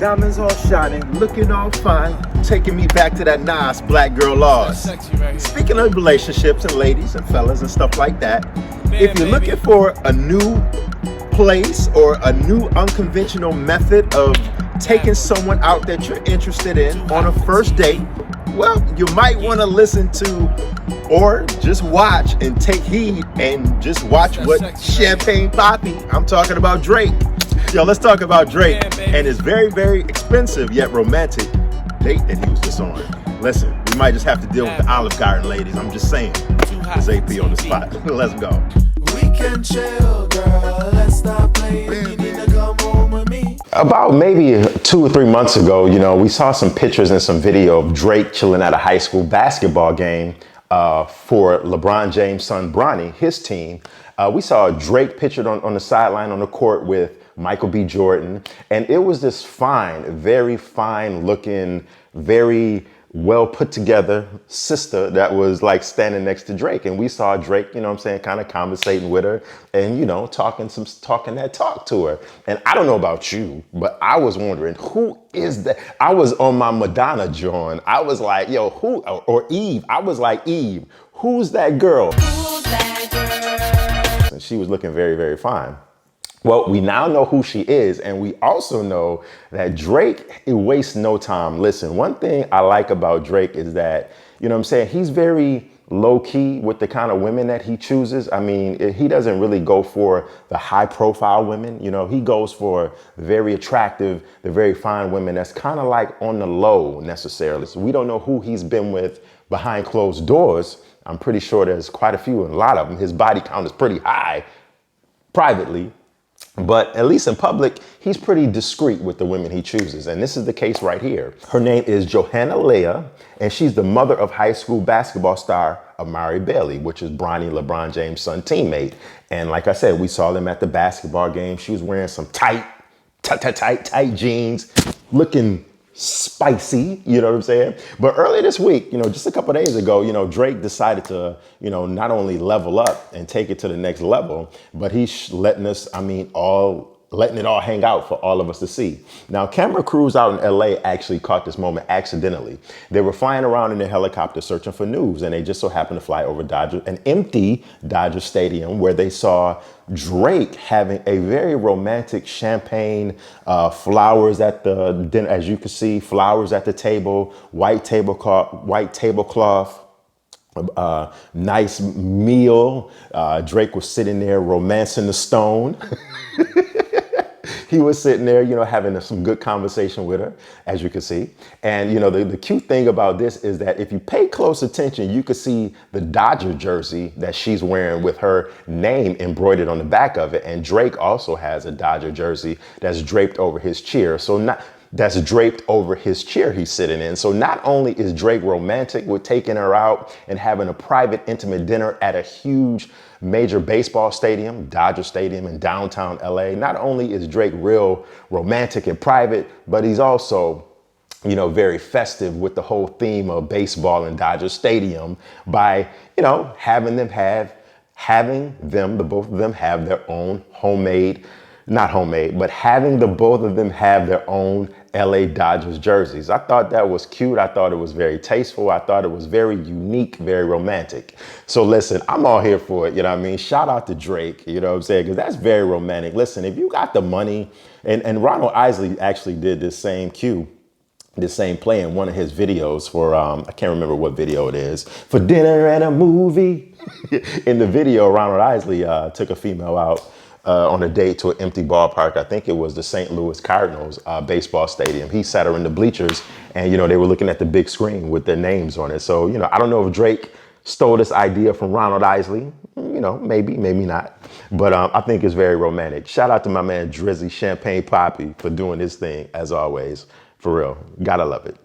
Diamonds all shining, looking all fine, taking me back to that Nas Black Girl Laws. Speaking of relationships and ladies and fellas and stuff like that, if you're looking for a new place or a new unconventional method of taking someone out that you're interested in on a first date, well, you might want to listen to or just watch and take heed and just watch what Champagne Papi, I'm talking about Drake. Yo, let's talk about Drake and his very, very expensive yet romantic date that he was just on. Listen, we might just have to deal with the Olive Garden ladies. I'm just saying. There's AP on the spot. Let's go. We can chill, girl. Let's stop playing. You need to come home with me. About maybe 2 or 3 months ago, we saw some pictures and some video of Drake chilling at a high school basketball game for LeBron James' son, Bronny, his team. We saw Drake pictured on the sideline on the court with Michael B. Jordan. And it was this very fine looking, very well put together sister that was like standing next to Drake. And we saw Drake, kind of conversating with her and, talking that talk to her. And I don't know about you, but I was wondering, who is that? I was on my Madonna John. I was like, yo, who, or Eve. I was like, Eve, who's that girl? Who's that girl? And she was looking very, very fine. Well, we now know who she is, and we also know that Drake, he wastes no time. Listen, one thing I like about Drake is that, he's very low-key with the kind of women that he chooses. I mean, he doesn't really go for the high-profile women. He goes for very attractive, the very fine women that's kind of like on the low necessarily. So we don't know who he's been with behind closed doors. I'm pretty sure there's quite a few, and a lot of them. His body count is pretty high privately. But at least in public, he's pretty discreet with the women he chooses. And this is the case right here. Her name is Johanna Leia, and she's the mother of high school basketball star Amari Bailey, which is Bronny, LeBron James' son teammate. And like I said, we saw them at the basketball game. She was wearing some tight jeans, looking spicy, you know what I'm saying? But earlier this week, just a couple of days ago, Drake decided to, not only level up and take it to the next level, but he's letting us, letting it all hang out for all of us to see. Now, camera crews out in LA actually caught this moment accidentally. They were flying around in their helicopter searching for news, and they just so happened to fly over an empty Dodger Stadium where they saw Drake having a very romantic champagne, flowers at the dinner, as you can see, flowers at the table, white tablecloth. Nice meal. Drake was sitting there romancing the stone. He was sitting there, having some good conversation with her, as you can see. And, the cute thing about this is that if you pay close attention, you could see the Dodger jersey that she's wearing with her name embroidered on the back of it. And Drake also has a Dodger jersey that's draped over his chair. That's draped over his chair he's sitting in. So not only is Drake romantic with taking her out and having a private, intimate dinner at a huge major baseball stadium, Dodger Stadium in downtown LA, not only is Drake real romantic and private, but he's also, very festive with the whole theme of baseball in Dodger Stadium by, having the both of them have their own having the both of them have their own LA Dodgers jerseys. I thought that was cute. I thought it was very tasteful. I thought it was very unique, very romantic. So listen, I'm all here for it. Shout out to Drake, because that's very romantic. Listen, if you got the money, and Ronald Isley actually did this same play in one of his videos for, I can't remember what video it is, for dinner and a movie. In the video, Ronald Isley took a female out on a date to an empty ballpark. I think it was the St. Louis Cardinals baseball stadium. He sat her in the bleachers and, they were looking at the big screen with their names on it. So, I don't know if Drake stole this idea from Ronald Isley. Maybe not. But I think it's very romantic. Shout out to my man Drizzy Champagne Papi for doing this thing as always. For real. Gotta love it.